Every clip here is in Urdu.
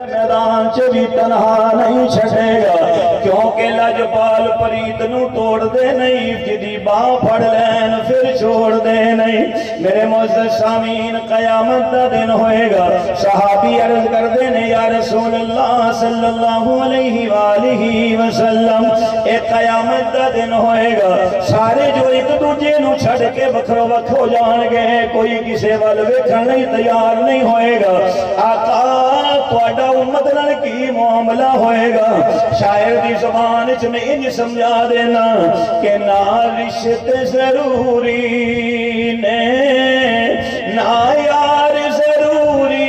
میدان چ بھی تنہا نہیں چھڑے گا کیونکہ لجپال پریت نو توڑ دے نہیں جدی باں پھڑ لین پھر چھوڑ دے نہیں میرے معزز سامعین قیامت دا دن ہوئے گا صحابی عرض کر دے نے یا رسول اللہ صلی اللہ علیہ وآلہ وسلم اے قیامت دا دن ہوئے گا سارے جو ایک دوجے نو چھڑ کے بکھرو بکھ ہو جان گے کوئی کسے وال ویکھن نہیں تیار نہیں ہوئے گا آقا تواڈا امت نال کی معاملہ ہوئے گا شاعر دی زبان وچ میں انج سمجھا دینا کہ نہ رشتے ضروری نے نہ یار ضروری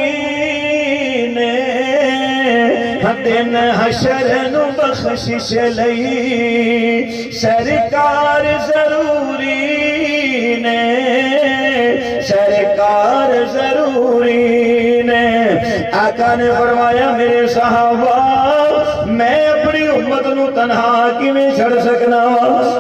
نے دن حشر نو بخشش لئی سرکار ضروری نے سرکار ضروری نے آقا نے فرمایا میرے صحابہ میں اپنی امت نو تنہا کی میں چھڑ سکنا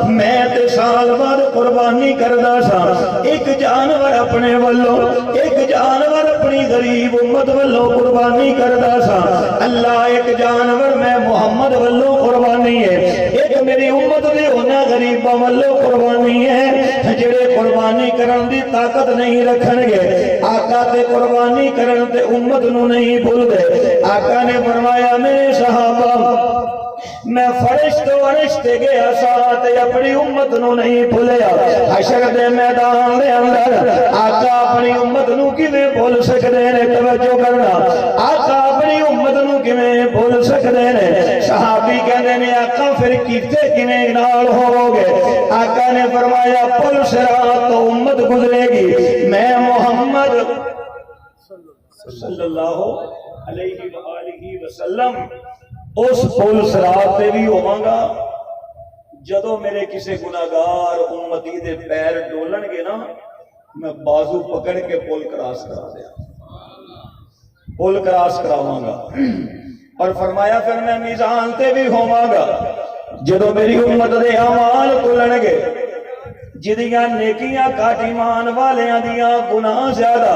میں تے سال بعد قربانی کردہ سا ایک جانور اپنے والوں ایک جانور اپنی غریب امت والوں قربانی کردہ سا اللہ ایک جانور میں محمد والوں قربانی ہے ایک میری امت دے ہونا غریبہ والوں قربانی ہے جڑے قربانی کرن دی طاقت نہیں رکھن گے آقا تے قربانی کرن تے امت نو نہیں بھول دے آقا نے فرمایا میرے صحابہ میں فرشت و عرشت گیا ساتھ اپنی امت نو نہیں بھولیا حشر دے میدان دے اندر آقا اپنی امت نو کیویں بھول سکدے نے توجہ کرنا آقا اپنی امت نو کیویں بھول سکدے نے صحابی کہندے نے آقا پھر کیتے کیویں نال ہووگے آقا نے فرمایا پل صراط تو امت گزرے گی میں محمد صلی اللہ علیہ وآلہ وسلم اس پل صراط تے بھی ہوواں گا جدوں میرے کسے گناہگار امتی دے پیر ڈولن گے نا میں بازو پکڑ کے پل کراس کرا دیا پل کراس کراواں گا اور فرمایا پھر میں میزان تے بھی ہوواں گا جدوں میری امت دے اعمال تلن گے جدیاں نیکیاں کاٹ ایمان والیاں دیاں گناہ زیادہ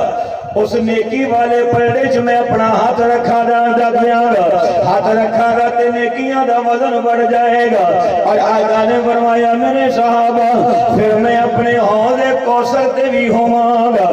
اس نیکی والے پلڑے چ میں اپنا ہاتھ رکھا دیا گا ہاتھ رکھا گا تے نیکیاں دا وزن بڑھ جائے گا اور آقا نے فرمایا میرے صحابہ پھر میں اپنے حوض کوثر تے بھی ہوواں گا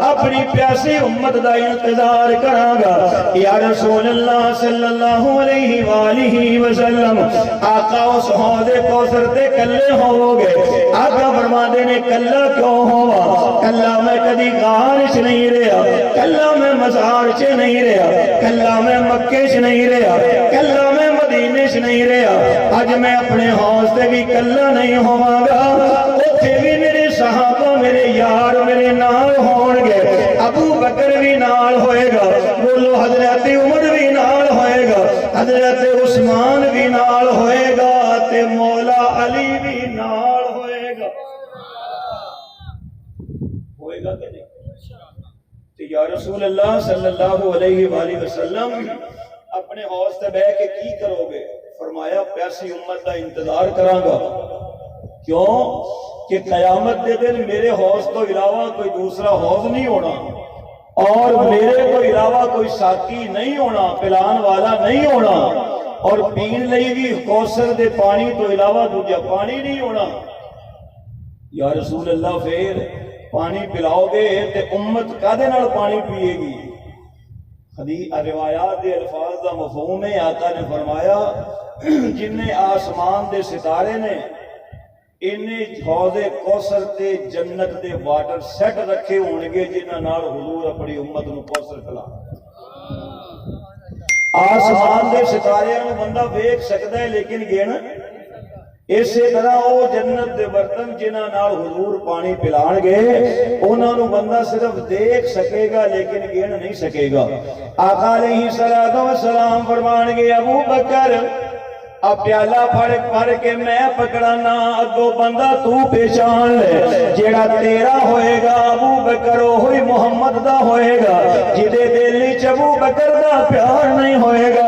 اپنی پیاسی امت دا انتظار کراں گا یا رسول اللہ صلی اللہ علیہ وآلہ وسلم آقا اس حوض کوثر تے کلے ہوگے آقا فرما دینے کلہ کیوں ہوا کلہ میں کدی غارش نہیں رہا کلہ میں مزار چے نہیں رہا کلہ میں مکے چ نہیں رہا کلہ میں مدینے چ نہیں رہا آج میں اپنے حوض تے بھی کلہ نہیں ہوا گا اوتھے بھی میرے صحابہ میرے یار میرے نال ہون گے ابو بکر بھی نال ہوئے گا بولو حضرت عمر بھی نال ہوئے گا حضرت عثمان بھی نال ہوئے گا تے مولا علی بھی نال ہوئے گا ہوئے گا کہ نہیں یا رسول اللہ صلی اللہ علیہ وآلہ وسلم اپنے حوض تے بہ کے کی کرو گے فرمایا پیاسی امت دا انتظار کراں گا کیوں کہ قیامت دے دن میرے حوض تو علاوہ کوئی دوسرا حوض نہیں ہونا اور میرے تو علاوہ کوئی ساتھی نہیں ہونا پلان والا نہیں ہونا اور پین لئی بھی کوثر دے پانی تو علاوہ دوجا پانی نہیں ہونا یا رسول اللہ پھر پانی پلاؤ گے تے امت کدے نال پانی پیے گی حدیث روایات دے الفاظ دا مفہوم ہے آقا نے فرمایا جن نے آسمان دے ستارے نے انہیں حوض کوثر تے جنت دے واٹر سیٹ رکھے ہون گے جنہاں نال حضور اپنی امت نو کوثر پلا آسمان دے ستارے نو بندہ ویکھ سکدا ہے لیکن گن اسی طرح وہ جنت دے برتن جنہاں نال حضور پانی پلان گے انہاں نو بندہ صرف دیکھ سکے گا لیکن گن نہیں سکے گا آقا علیہ السلام فرمان گے ابو بکر اب پیالہ پھڑ کے میں پکڑانا اگو بندہ تو پہچان لے جیڑا تیرا ہوئے گا ابو بکر ہوئی محمد دا ہوئے گا جدے دلی چ ابو بکر دا پیار نہیں ہوئے گا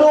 2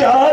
4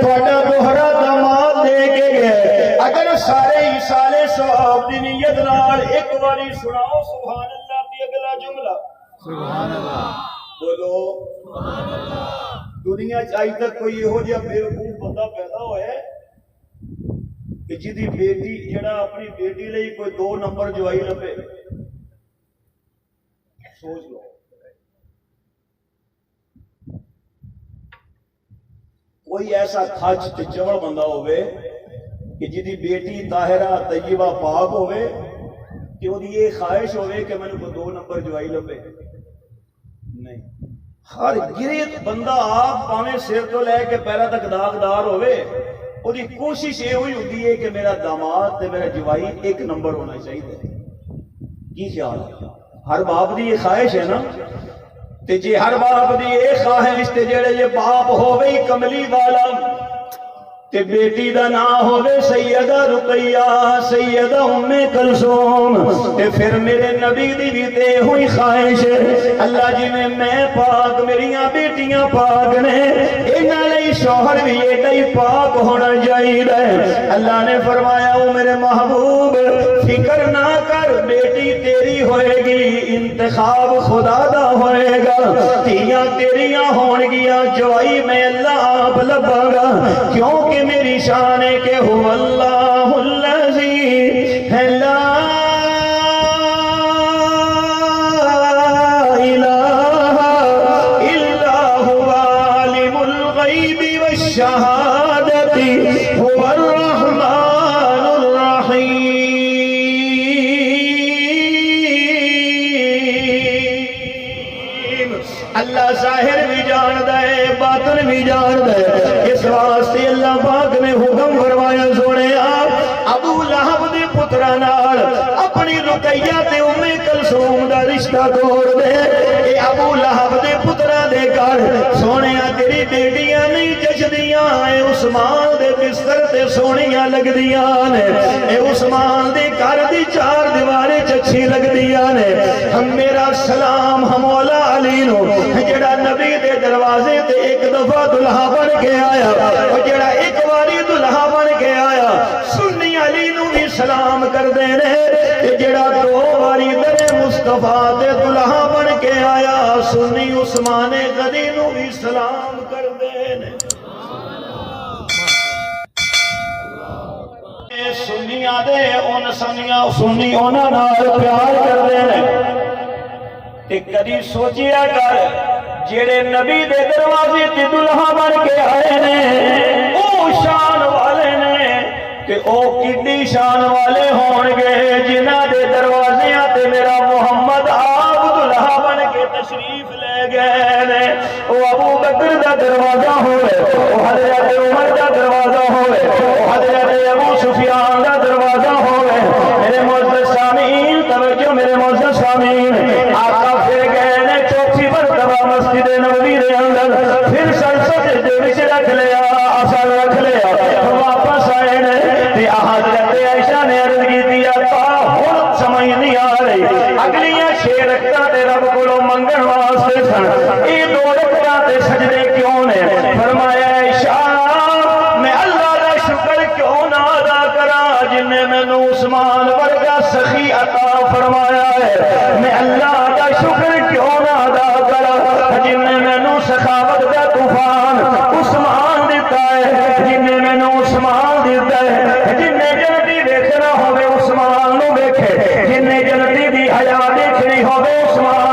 تھوڑا دوہرا داماد دے کے گئے اگر سارے ہی سالے صحاب دی نیت نال ایک باری سناؤ سبحان اللہ دی اگلا جملہ سبحان اللہ بولو سبحان اللہ دنیا چ اج تک کوئی یہو جہا بیوقوف بندہ پیدا ہوا ہے کہ جدی بیٹی جڑا اپنی بیٹی لئی کوئی 2 نمبر جوائی لبے سوچ لو کوئی ایسا کھچ تے چوڑ بندہ ہوئے کہ جدی بیٹی طاہرہ طیبہ پاک ہوئے کہ وہ یہ خواہش ہوئے کہ میں نے کوئی 2 نمبر جوائی لبے نہیں ہر گریت بندہ آپ پاویں سر تو لے کے پہلا تک داغدار ہوئے وہ دی کوشش یہ ہوئی ہوتی ہے کہ میرا داماد تے میرا جوائی 1 نمبر ہونا چاہیے کی خیال ہے ہر باپ دی یہ خواہش ہے نا تے جی ہر باپ دی یہ خواہش تے جڑے یہ باپ ہووے کملی والا تے بیٹی دا نام ہووے سیدہ رقیہ سیدہ ام کلثوم تے پھر میرے نبی دی بھی تے ہوئی خواہش اللہ جی میں پاک میریاں بیٹیاں پاک نے انہاں لئی شوہر بھی ایڈا ہی پاک ہونا چاہیے اللہ نے فرمایا او میرے محبوب فکر نہ کر بیٹی تیری ہوئے گی انتخاب خدا دا ہوئے گا تیاں تیریاں ہون گیا جوائی میں اللہ آپ لبا گا کیونکہ میری شان ہے کہ هو اللہ الذی لا الہ الا هو عالم الغیب والشہادۃ هو الرحمن الرحیم اللہ ظاہر بھی جاندہ ہے باطن بھی جاندہ ہے اس واسطے اللہ پاک نے حکم فرمایا سونے آپ ابو لہب دے پترا نال اپنی رقیہ تے ام کلثوم دا رشتہ توڑ دے اے ابو لہب دے پترا دے گھر سونے تیری بیٹیاں نہیں ججدیاں اے عثمان دے بستر تے سونیاں لگ دیاں نے اے عثمان دے گھر دی 4 دیواریں چچھی لگ دیاں نے ہم میرا سلام ہم مولا علی نو جڑا نبی دے دروازے تے ایک دفعہ دلہا بن کے آیا اور جڑا ایک واری دلہا بن کے آیا سنی علی نو بھی سلام کر دینے جڑا 2 واری در مصطفیٰ تے دلہا بن کے آیا سنی عثمان غنی نو بھی سلام کر دینے سنیاں دے ان سنی اونا نال پیار کر دینے تے کدی سوچیا کر جڑے نبی دے دروازے تے دلہا بن کے آئے نے او شان والے نے کہ او کتنی شان والے ہون گے جنہ دے دروازے تے میرا محمد آپ دلہا بن کے تشریف لے گئے نے او ابو بکر دا دروازہ ہوئے او حضرت عمر دا دروازہ ہوئے او حضرت ابو سفیان دا دروازہ ہوئے میرے معزز سامعین توجہ میرے معزز سامعین آقا پھر گئے نے چوتھی مرتبہ مسجد نبوی دے اندر پھر سرسد دے وچ رکھ لیا اثر رکھ لیا واپس آئے نے تے حضرت عائشہ نے عرض کی دیا ہن سمجھ نہیں آ رہی اگلیاں 6 رکعتاں تے رب کولوں منگن واسطے سن اے 2 رکعتاں تے سجدے کیوں نے فرمایا عائشہ میں اللہ دا شکر کیوں نہ ادا کراں جن نے مینوں عثمان ورگا سخی عطا فرمایا ہے میں اللہ دا شکر کیوں نہ ادا کراں جن نے مینوں سخاوت دا طوفان عثمان دیتا ہے جن نے مینوں عثمان دیتا ہے جن نے جنتی دیکھنا ہوے عثمان نو دیکھے جن نے جنتی دی حیا دیکھنی ہوے عثمان